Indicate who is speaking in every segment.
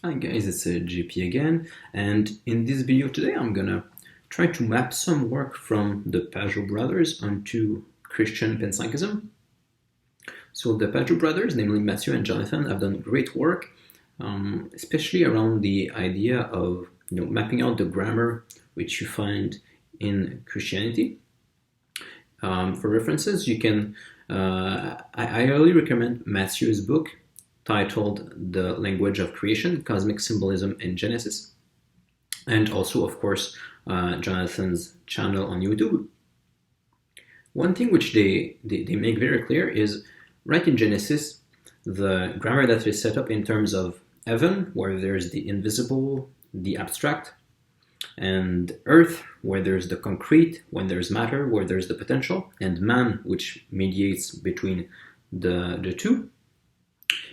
Speaker 1: Hi guys, it's JP again, and in this video today I'm gonna try to map some work from the Pageau brothers onto Christian Panpsychism. So the Pageau brothers, namely Matthieu and Jonathan, have done great work, especially around the idea of mapping out the grammar which you find in Christianity. For references, you can I highly recommend Matthieu's book titled The Language of Creation, Cosmic Symbolism in Genesis, and also, of course, Jonathan's channel on YouTube. One thing which they make very clear is, right in Genesis, the grammar that is set up in terms of heaven, where there's the invisible, the abstract, and earth, where there's the concrete, when there's matter, where there's the potential, and man, which mediates between the two.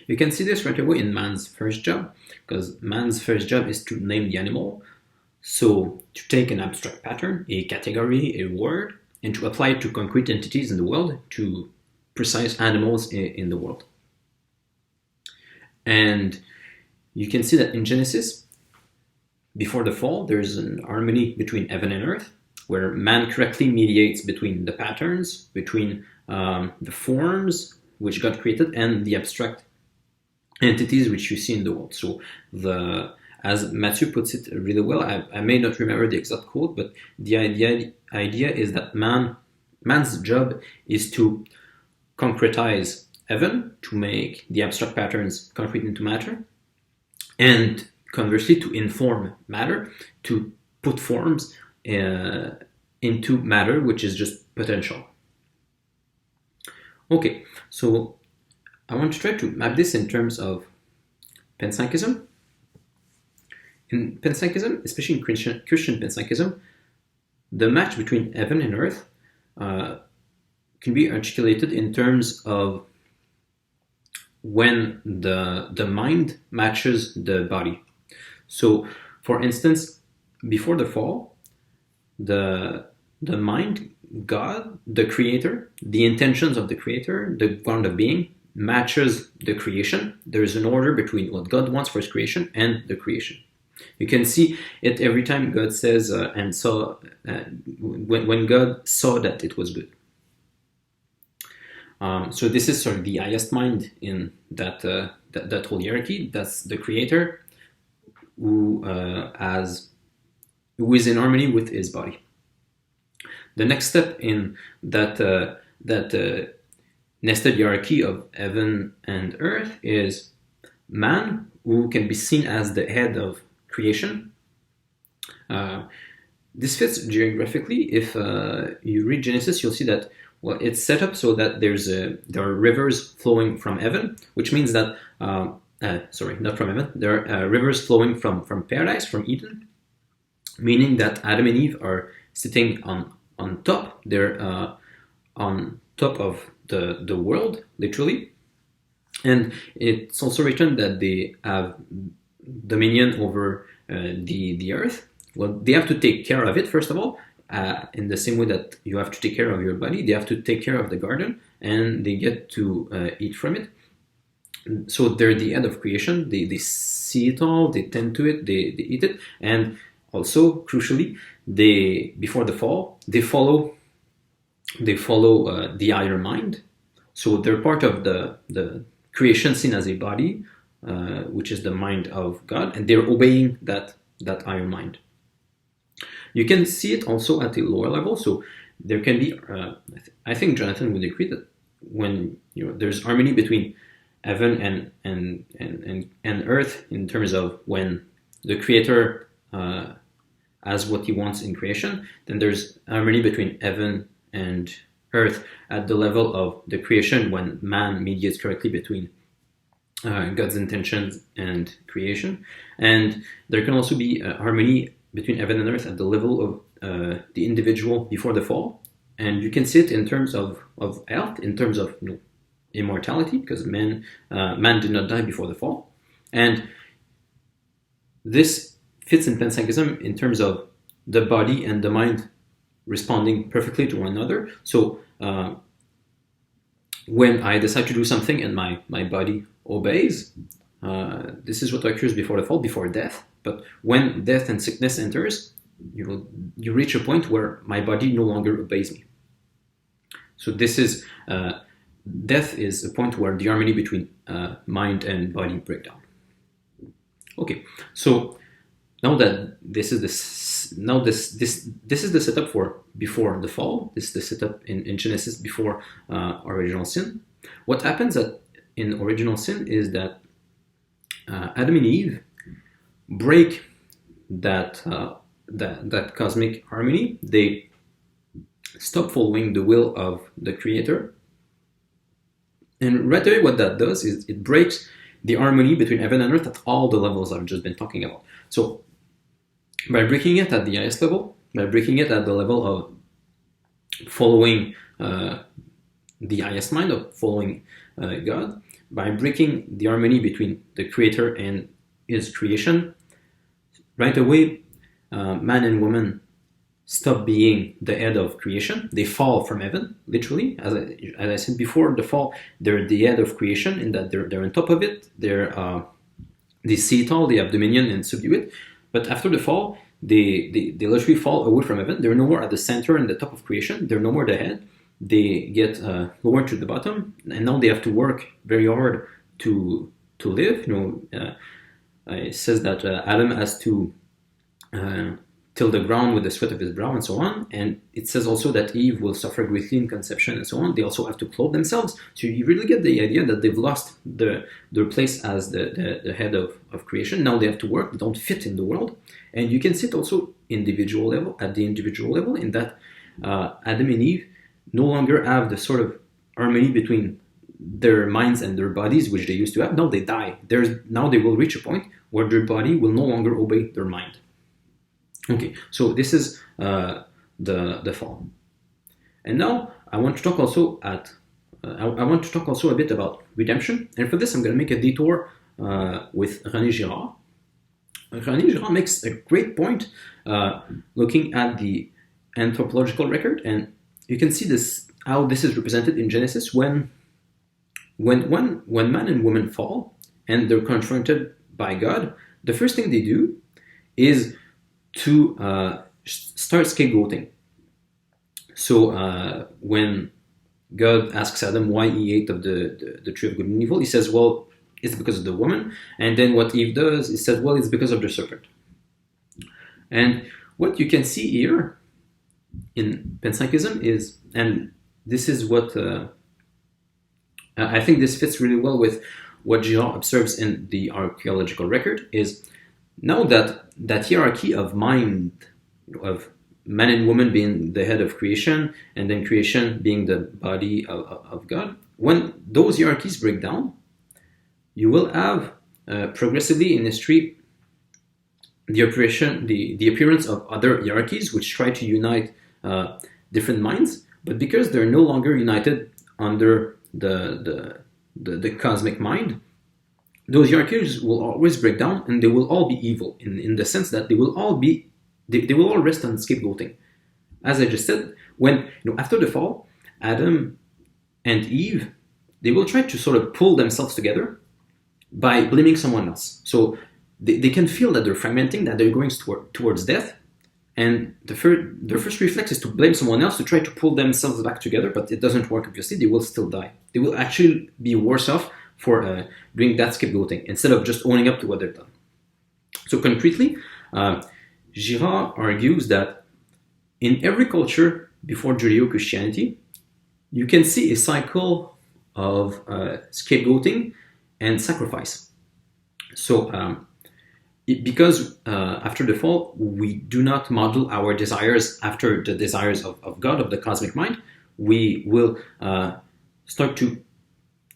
Speaker 1: You can see this right away in man's first job, because man's first job is to name the animal. So to take an abstract pattern, a category, a word, and to apply it to concrete entities in the world, to precise animals in the world. And you can see that in Genesis, before the fall, there's an harmony between heaven and earth, where man correctly mediates between the patterns, between the forms which God created, and the abstract entities which you see in the world. So as Matthieu puts it really well, I may not remember the exact quote, but the idea is that man's job is to concretize heaven, to make the abstract patterns concrete into matter, and conversely to inform matter, to put forms into matter, which is just potential. Okay, so I want to try to map this in terms of Panpsychism. In Panpsychism, especially in Christian Panpsychism, the match between heaven and earth can be articulated in terms of when the mind matches the body. So, for instance, before the fall, the mind, God, the creator, the intentions of the creator, the ground of being, matches the creation. There is an order between what God wants for his creation and the creation. You can see it every time God says and saw when God saw that it was good. So this is sort of the highest mind in that whole hierarchy. That's the creator who is in harmony with his body. The next step in that nested hierarchy of heaven and earth is man, who can be seen as the head of creation. This fits geographically. If you read Genesis, you'll see that it's set up so that there are rivers flowing from heaven, which means that sorry, not from heaven. There are rivers flowing from paradise, from Eden, meaning that Adam and Eve are sitting on top. They're on top of the world, literally. And it's also written that they have dominion over the earth. Well, they have to take care of it, first of all, in the same way that you have to take care of your body. They have to take care of the garden, and they get to eat from it. So they're the head of creation. They see it all, they tend to it, they eat it, and also, crucially, before the fall, they follow the higher mind. So they're part of the creation seen as a body, which is the mind of God, and they're obeying that higher mind. You can see it also at a lower level. So there can be, I think Jonathan would agree that when there's harmony between heaven and earth in terms of when the creator has what he wants in creation, then there's harmony between heaven and earth at the level of the creation when man mediates correctly between God's intentions and creation. And there can also be harmony between heaven and earth at the level of the individual before the fall. And you can see it in terms of health, in terms of immortality, because man did not die before the fall. And this fits in Panpsychism in terms of the body and the mind responding perfectly to one another. So when I decide to do something and my body obeys, this is what occurs before the fall, before death. But when death and sickness enters, you reach a point where my body no longer obeys me. So this is death is a point where the harmony between mind and body break down. Okay, so now that this is this is the setup for before the fall. This is the setup in Genesis before original sin. What happens in original sin is that Adam and Eve break that cosmic harmony. They stop following the will of the Creator, and right away what that does is it breaks the harmony between heaven and earth at all the levels I've just been talking about. So by breaking it at the highest level, by breaking it at the level of following the highest mind, of following God, by breaking the harmony between the Creator and His creation, right away, man and woman stop being the head of creation. They fall from heaven, literally. As I said before, the fall, they're the head of creation in that they're on top of it. They see it all, they have dominion and subdue it. But after the fall, they literally fall away from heaven. They're no more at the center and the top of creation. They're no more the head. They get lower to the bottom, and now they have to work very hard to live. It says that Adam has to till the ground with the sweat of his brow and so on. And it says also that Eve will suffer greatly in conception and so on. They also have to clothe themselves. So you really get the idea that they've lost their place as the head of creation. Now they have to work. They don't fit in the world. And you can see it also at the individual level, in that Adam and Eve no longer have the sort of harmony between their minds and their bodies, which they used to have. Now they die. Now they will reach a point where their body will no longer obey their mind. Okay, so this is the fall, and now I want to talk also a bit about redemption. And for this, I'm going to make a detour with René Girard. René Girard makes a great point looking at the anthropological record, and you can see how this is represented in Genesis when man and woman fall and they're confronted by God. The first thing they do is to start scapegoating. So when God asks Adam why he ate of the tree of good and evil, he says, well, it's because of the woman. And then what Eve does, he says, well, it's because of the serpent. And what you can see here in Panpsychism is, and this is what I think this fits really well with what Girard observes in the archaeological record, is now that hierarchy of mind, of man and woman being the head of creation, and then creation being the body of God, when those hierarchies break down, you will have progressively in history the appearance of other hierarchies which try to unite different minds, but because they're no longer united under the cosmic mind, those hierarchies will always break down, and they will all be evil in the sense that they will all rest on scapegoating. As I just said, when after the fall, Adam and Eve, they will try to sort of pull themselves together by blaming someone else. So they can feel that they're fragmenting, that they're going towards death, and their first reflex is to blame someone else to try to pull themselves back together, but it doesn't work. Obviously, they will still die. They will actually be worse off for doing that scapegoating instead of just owning up to what they've done. So concretely, Girard argues that in every culture before Judeo-Christianity, you can see a cycle of scapegoating and sacrifice. So because after the fall, we do not model our desires after the desires of God, of the cosmic mind, we will start to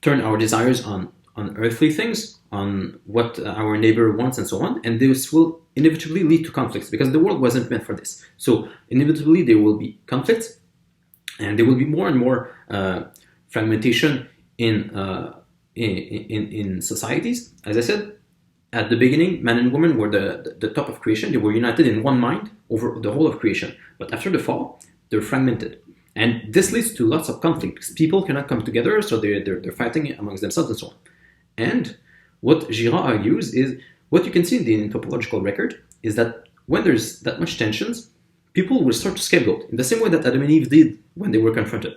Speaker 1: turn our desires on earthly things, on what our neighbor wants and so on, and this will inevitably lead to conflicts because the world wasn't meant for this. So inevitably there will be conflicts, and there will be more and more fragmentation in societies. As I said, at the beginning, man and woman were the top of creation. They were united in one mind over the whole of creation. But after the fall, they're fragmented. And this leads to lots of conflict because people cannot come together, so they're fighting amongst themselves and so on. And what Girard argues is, what you can see in the anthropological record is that when there's that much tensions, people will start to scapegoat in the same way that Adam and Eve did when they were confronted.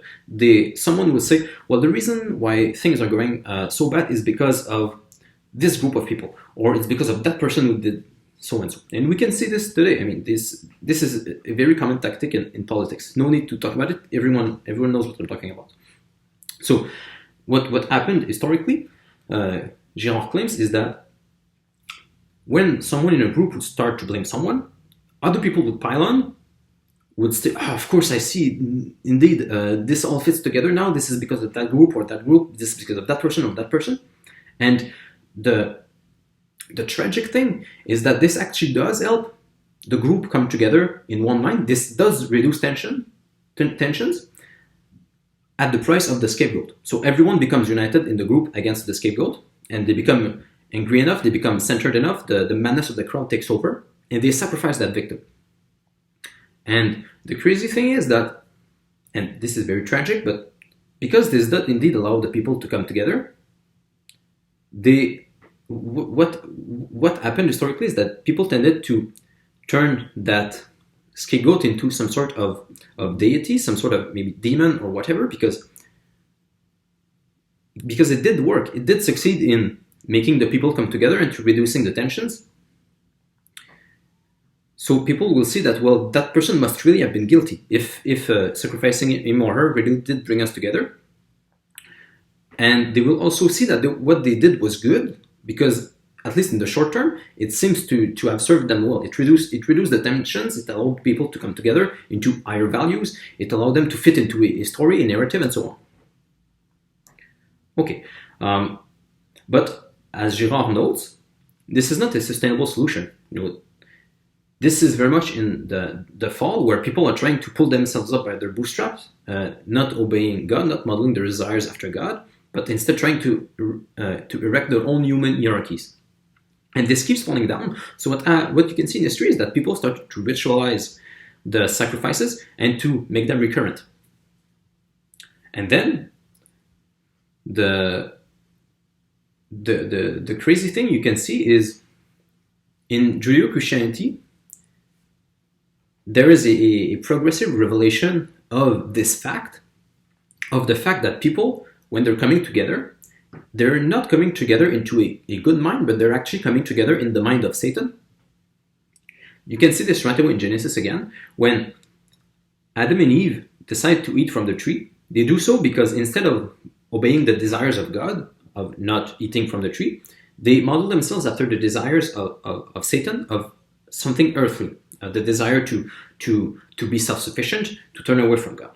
Speaker 1: Someone will say, well, the reason why things are going so bad is because of this group of people, or it's because of that person who did so and so. And we can see this today. I mean, this is a very common tactic in politics. No need to talk about it. Everyone knows what we're talking about. So what happened historically, Girard claims, is that when someone in a group would start to blame someone, other people would pile on, would say, oh, of course, I see, indeed, this all fits together now. This is because of that group or that group. This is because of that person or that person. And the tragic thing is that this actually does help the group come together in one mind. This does reduce tensions at the price of the scapegoat. So everyone becomes united in the group against the scapegoat, and they become angry enough, they become centered enough, the madness of the crowd takes over, and they sacrifice that victim. And the crazy thing is that, and this is very tragic, but because this does indeed allow the people to come together, what happened historically is that people tended to turn that scapegoat into some sort of deity, some sort of maybe demon or whatever, because it did work. It did succeed in making the people come together and to reducing the tensions. So people will see that, well, that person must really have been guilty if sacrificing him or her really did bring us together. And they will also see that what they did was good, because at least in the short term, it seems to have served them well. It reduced the tensions. It allowed people to come together into higher values. It allowed them to fit into a story, a narrative, and so on. Okay, but as Girard notes, this is not a sustainable solution. This is very much in the fall, where people are trying to pull themselves up by their bootstraps, not obeying God, not modeling their desires after God, but instead trying to erect their own human hierarchies. And this keeps falling down. So what you can see in history is that people start to ritualize the sacrifices and to make them recurrent. And then the crazy thing you can see is in Judeo-Christianity, there is a progressive revelation of this fact, of the fact that people, when they're coming together, they're not coming together into a good mind, but they're actually coming together in the mind of Satan. You can see this right away in Genesis again, when Adam and Eve decide to eat from the tree. They do so because instead of obeying the desires of God, of not eating from the tree, they model themselves after the desires of Satan, of something earthly, the desire to be self-sufficient, to turn away from God.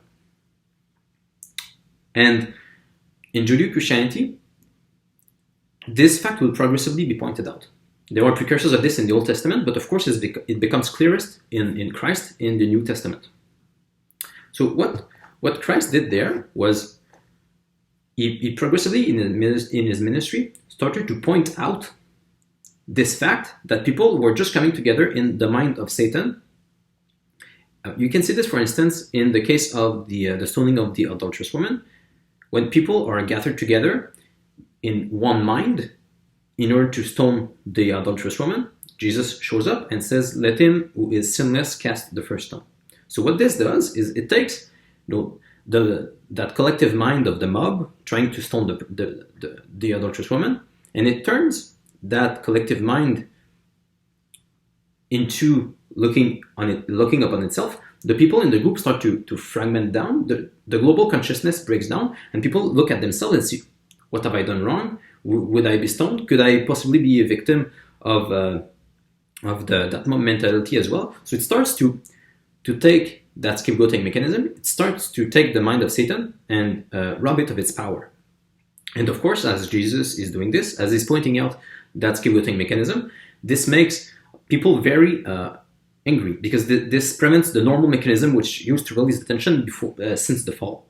Speaker 1: And in Judeo-Christianity, this fact will progressively be pointed out. There are precursors of this in the Old Testament, but of course it becomes clearest in Christ in the New Testament. So what Christ did there was he progressively in his ministry started to point out this fact that people were just coming together in the mind of Satan. You can see this, for instance, in the case of the stoning of the adulterous woman. When people are gathered together in one mind in order to stone the adulterous woman, Jesus shows up and says, "Let him who is sinless cast the first stone." So what this does is it takes that collective mind of the mob trying to stone the adulterous woman, and it turns that collective mind into looking upon itself. The people in the group start to fragment down. The global consciousness breaks down, and people look at themselves and see, what have I done wrong? Would I be stoned? Could I possibly be a victim of that mob mentality as well? So it starts to take that scapegoating mechanism. It starts to take the mind of Satan and rob it of its power. And of course, as Jesus is doing this, as he's pointing out that scapegoating mechanism, this makes people very angry, because this prevents the normal mechanism which used to release the tension since the fall.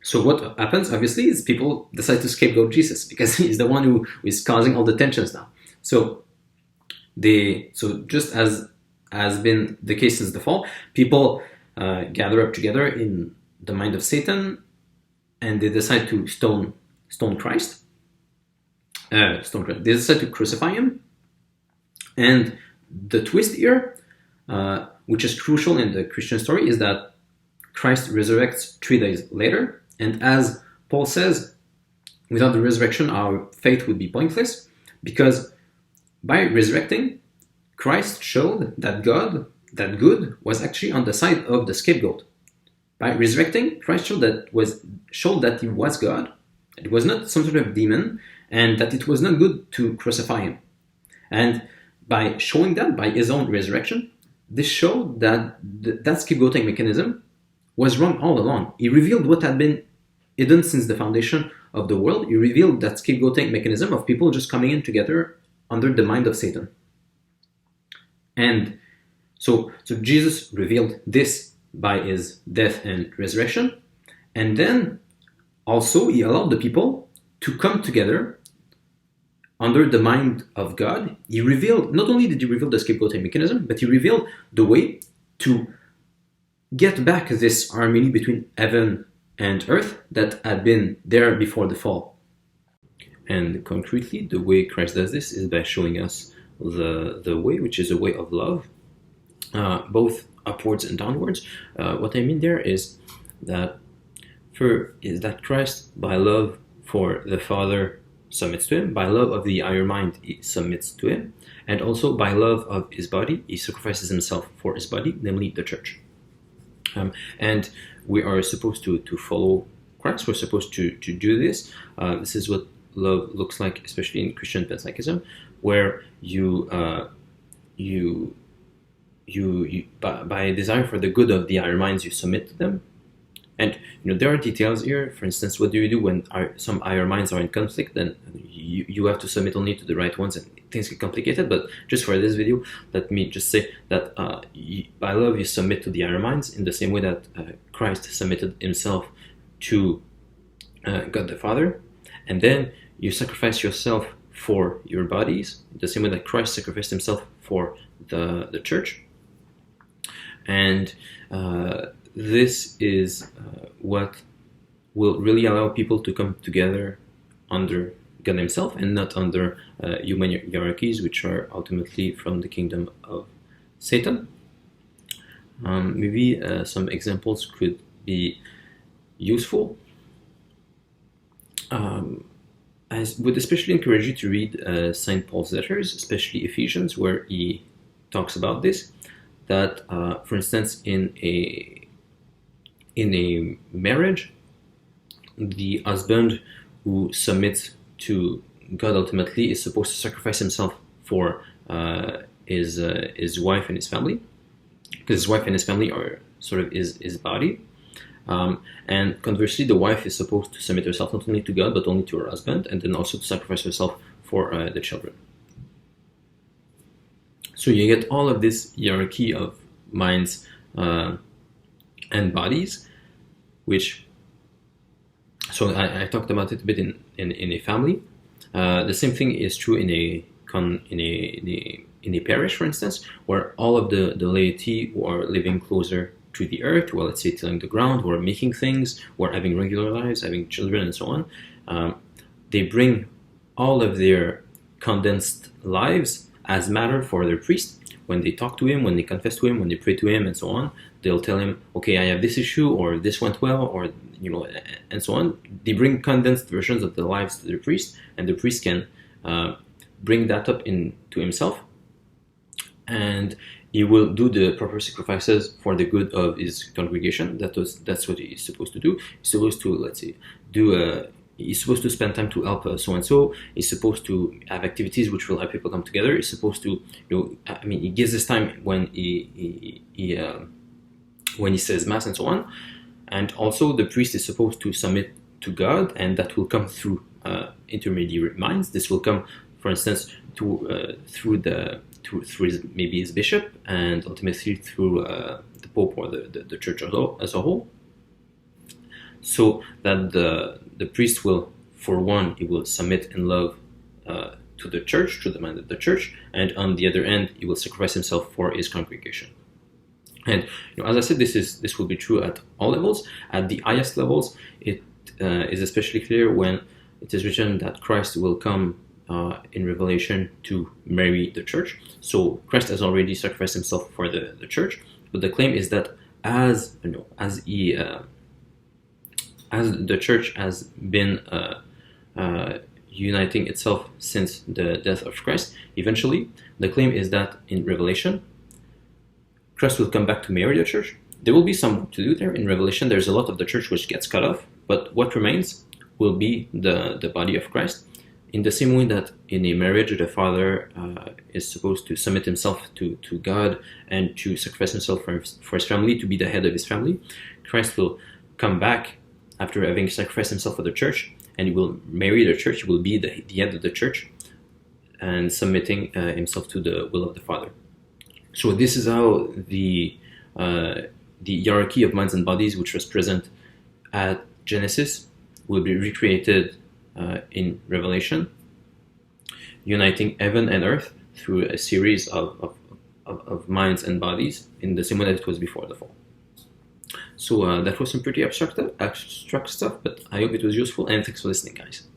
Speaker 1: So what happens, obviously, is people decide to scapegoat Jesus, because he's the one who is causing all the tensions now. So just as has been the case since the fall, people gather up together in the mind of Satan, and they decide to stone Christ. They decide to crucify him. And the twist here, which is crucial in the Christian story, is that Christ resurrects 3 days later. And as Paul says, without the resurrection, our faith would be pointless, because by resurrecting, Christ showed that God, that good, was actually on the side of the scapegoat. By resurrecting, Christ showed that he was God, it was not some sort of demon, and that it was not good to crucify him. And by showing that, by his own resurrection, this showed that that scapegoating mechanism was wrong all along. He revealed what had been hidden since the foundation of the world. He revealed that scapegoating mechanism of people just coming in together under the mind of Satan. And so Jesus revealed this by his death and resurrection. And then also he allowed the people to come together under the mind of God. He revealed, not only did he reveal the scapegoating mechanism, but he revealed the way to get back this harmony between heaven and earth that had been there before the fall. And concretely, the way Christ does this is by showing us the way, which is a way of love, both upwards and downwards. What I mean there is that Christ, by love for the Father, submits to him. By love of the higher mind, he submits to him. And also by love of his body, he sacrifices himself for his body, namely the church. And we are supposed to follow Christ. We're supposed to do this. This is what love looks like, especially in Christian Panpsychism, where by desire for the good of the higher minds, you submit to them. And there are details here. For instance, what do you do when some higher minds are in conflict? Then you have to submit only to the right ones, and things get complicated. But just for this video, let me just say that by love you submit to the higher minds in the same way that Christ submitted himself to God the Father, and then you sacrifice yourself for your bodies in the same way that Christ sacrificed himself for the church. And this is what will really allow people to come together under God himself and not under human hierarchies, which are ultimately from the kingdom of Satan. Maybe some examples could be useful. I would especially encourage you to read St. Paul's letters, especially Ephesians, where he talks about this. That, for instance, in a marriage, the husband who submits to God ultimately is supposed to sacrifice himself for his wife and his family, because his wife and his family are sort of his body. And conversely, the wife is supposed to submit herself not only to God but only to her husband, and then also to sacrifice herself for the children. So you get all of this hierarchy of minds and bodies, which, so I talked about it a bit in a family. The same thing is true in a parish, for instance, where all of the laity who are living closer to the earth, well, let's say tilling the ground, who are making things, who are having regular lives, having children and so on, they bring all of their condensed lives as matter for their priest. When they talk to him, when they confess to him, when they pray to him and so on, they'll tell him, okay, I have this issue, or this went well, or and so on. They bring condensed versions of their lives to the priest, and the priest can bring that up into himself, and he will do the proper sacrifices for the good of his congregation. That's what he's supposed to do. He's supposed to, let's say, he's supposed to spend time to help so-and-so. He's supposed to have activities which will help people come together. He's supposed to, he gives this time when he says Mass and so on. And also the priest is supposed to submit to God, and that will come through intermediary minds. This will come, for instance, through his bishop, and ultimately through the Pope or the Church as a whole. So that the priest will, for one, he will submit in love to the church, to the mind of the church, and on the other end, he will sacrifice himself for his congregation. And as I said, this will be true at all levels. At the highest levels, it is especially clear when it is written that Christ will come in Revelation to marry the church. So Christ has already sacrificed himself for the church, but the claim is that as the church has been uniting itself since the death of Christ, eventually the claim is that in Revelation, Christ will come back to marry the church. There will be some to do there. In Revelation, there's a lot of the church which gets cut off, but what remains will be the body of Christ. In the same way that in a marriage, the father is supposed to submit himself to God and to sacrifice himself for his family, to be the head of his family, Christ will come back after having sacrificed himself for the church, and he will marry the church. He will be the head of the church and submitting himself to the will of the Father. So this is how the hierarchy of minds and bodies, which was present at Genesis, will be recreated in Revelation, uniting heaven and earth through a series of minds and bodies in the same way that it was before the fall. So that was some pretty abstract stuff, but I hope it was useful, and thanks for listening, guys.